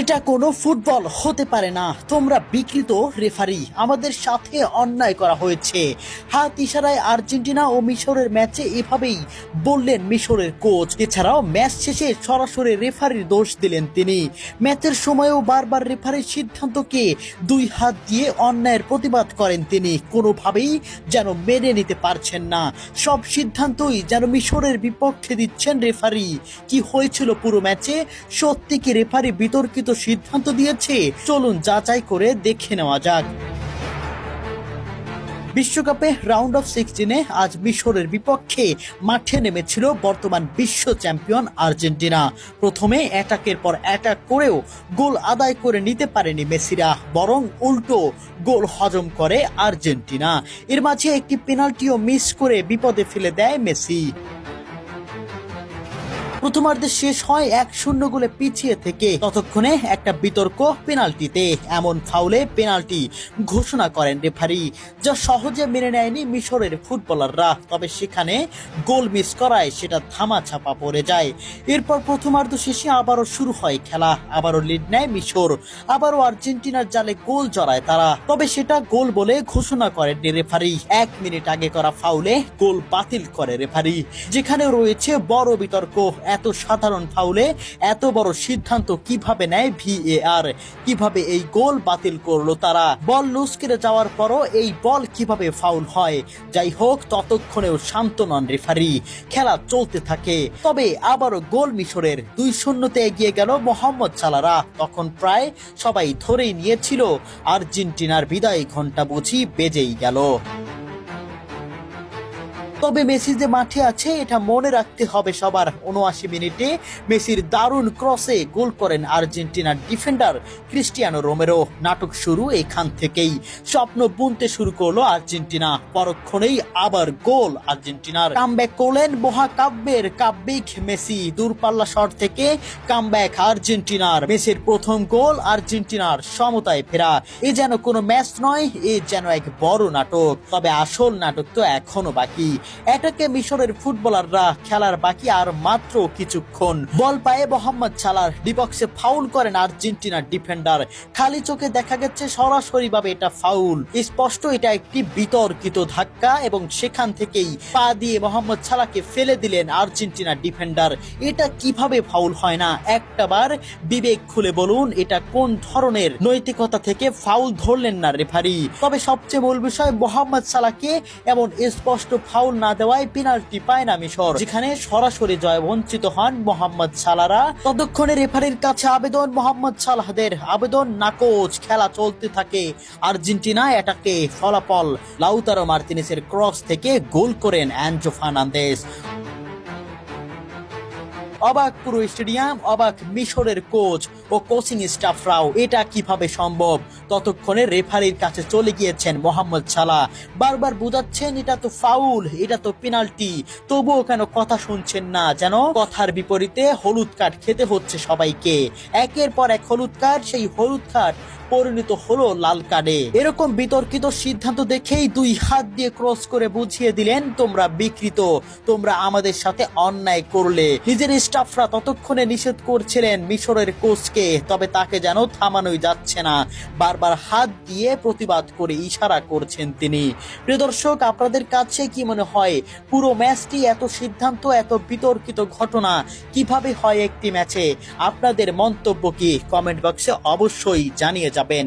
এটা কোনো ফুটবল হতে পারে না, তোমরা বিকৃত রেফারি, আমাদের সাথে অন্যায় করা হয়েছে। হাত ইশারায় আর্জেন্টিনা ও মিশরের ম্যাচে এভাবেই বললেন মিশরের কোচ। এছাড়াও ম্যাচ শেষে সরাসরি রেফারির দোষ দিলেন তিনি। ম্যাচের সময়ও বারবার রেফারির সিদ্ধান্তকে দুই হাত দিয়ে অন্যায়ের প্রতিবাদ করেন তিনি। কোনোভাবেই যেন মেনে নিতে পারছেন না, সব সিদ্ধান্তই যেন মিশরের বিপক্ষে দিচ্ছেন রেফারি। কি হয়েছিল পুরো ম্যাচে? সত্যি কি রেফারি বিতর্কিত সিদ্ধান্ত দিয়েছে? চলুন যাচাই করে দেখে নেওয়া যাক। বিশ্বকাপে রাউন্ড অফ 16-এ আজ মিশরের বিপক্ষে মাঠে নেমেছিল বর্তমান বিশ্ব চ্যাম্পিয়ন আর্জেন্টিনা। প্রথমে অ্যাটাকের পর অ্যাটাক করেও গোল আদায় করে নিতে পারেনি মেসিরা, বরং উল্টো গোল হজম করে আর্জেন্টিনা। এর মাঝে একটি পেনাল্টিও মিস করে বিপদে ফেলে দেয় মেসি। প্রথমার্ধে শেষ হয় 1-0 গোলে পিছিয়ে থেকে। ততক্ষণে একটা বিতর্ক পেনাল্টিতে, এমন ফাউলে পেনাল্টি ঘোষণা করেন রেফারি, যা সহজে মেনে নেয়নি মিশরের ফুটবলাররা। তবে সেখানে গোল মিস করায় সেটা ধামাচাপা পড়ে যায়। এরপর প্রথমার্ধ শেষে আবারও শুরু হয় খেলা, আবারও লিড নেয় মিশর, আবারও আর্জেন্টিনার জালে গোল জড়ায় তারা। তবে সেটা গোল বলে ঘোষণা করেন রেফারি। 1 মিনিট আগে করা ফাউলে গোল বাতিল করে রেফারি, যেখানে রয়েছে বড় বিতর্ক। এত সাধারণ ফাউলে এত বড় সিদ্ধান্ত কিভাবে নেয় ভিএআর? কিভাবে এই গোল বাতিল করলো তারা? বল লুজ করে যাওয়ার পরও এই বল কিভাবে ফাউল হয়? যাই হোক, ততক্ষণেও শান্ত নন রেফারি, খেলা চলতে থাকে। তবে আবারও গোল মিশরের। 2-0-তে এগিয়ে গেল মোহাম্মদ সালাহরা। তখন প্রায় সবাই ধরেই নিয়েছিল আর্জেন্টিনার বিদায় ঘন্টা বুঝি বেজেই গেল। তবে মেসি যে মাঠে আছে এটা মনে রাখতে হবে সবার। 79 মিনিটে মেসির দারুণ ক্রসে গোল করেন আর্জেন্টিনার ডিফেন্ডার ক্রিস্টিয়ানো রোমেরো। নাটক শুরু এখান থেকেই, স্বপ্ন বুনতে শুরু করলো আর্জেন্টিনা। পরক্ষণেই আবার গোল আর্জেন্টিনার। কামব্যাক করলেন মহাকাব্যের কাব্যিক মেসি। দূরপাল্লা শট থেকে কামব্যাক আর্জেন্টিনার। মেসির প্রথম গোল, আর্জেন্টিনার সমতায় ফেরা। এ যেন কোনো ম্যাচ নয়, এ যেন এক বড় নাটক। তবে আসল নাটক তো এখনো বাকি। এটাকে মিশরের ফুটবলাররা, খেলার বাকি আর মাত্র কিছুক্ষণ। বল পায়ে মোহাম্মদ সালাহ ডিবক্সে ফাউল করেন আর্জেন্টিনার ডিফেন্ডার। খালি চোখে দেখা গেছে সরাসরি ভাবে এটা ফাউল। স্পষ্ট এটা একটি বিতর্কিত ধাক্কা এবং সেখান থেকেই পা দিয়ে মোহাম্মদ সালাহকে ফেলে দিলেন আর্জেন্টিনার ডিফেন্ডার। এটা কিভাবে ফাউল হয় না? একটাবার বিবেক খুলে বলুন, এটা কোন ধরনের নৈতিকতা থেকে ফাউল ধরলেন না রেফারি? তবে সবচেয়ে মূল বিষয়, মোহাম্মদ সালাহকে এমন স্পষ্ট ফাউল না দেওয়ায় পেনাল্টি পায় না মিশর, যেখানে সরাসরি জয় বঞ্চিত হন মোহাম্মদ সালাহরা। ততক্ষণে রেফারির কাছে আবেদন মোহাম্মদ সালাহদের, আবেদন নাকচ। খেলা চলতে থাকে। আর্জেন্টিনা এটাকে ফলাফল, লাউতারো মার্তিনেসের ক্রস থেকে গোল করেন অ্যানজো ফার্নান্দেজ। অবাক পুরো স্টেডিয়াম, অবাক মিশরের কোচ ও কোচিং স্টাফরাও। এটা কিভাবে সম্ভব? ততক্ষণে রেফারির কাছে চলে গিয়েছেন মোহাম্মদ সালাহ, বারবার বোঝাচ্ছেন এটা তো ফাউল, এটা তো পেনাল্টি, তবুও কেন কথা শুনছেন না? যেন কথার বিপরীতে হলুদ কার্ড খেতে হচ্ছে সবাইকে। একের পর এক হলুদ কার্ড, সেই হলুদ কার্ড পরিণত হলো লাল কার্ডে। এরকম বিতর্কিত সিদ্ধান্ত দেখেই দুই হাত দিয়ে ক্রস করে বুঝিয়ে দিলেন, তোমরা বিকৃত, তোমরা আমাদের সাথে অন্যায় করলে। নিজের স্টাফরা ততক্ষণে নিষেধ করছিলেন মিশরের কোচকে, তবে তাকে যেন থামানোই যাচ্ছে না। বারবার হাত দিয়ে প্রতিবাদ করে ইশারা করছেন তিনি। প্রিয় দর্শক, আপনাদের কাছে কি মনে হয় পুরো ম্যাচটি এত সিদ্ধান্ত, এত বিতর্কিত ঘটনা কিভাবে হয় একটি ম্যাচে? আপনাদের মন্তব্য কি? কমেন্ট বক্সে অবশ্যই জানিয়ে যাবেন।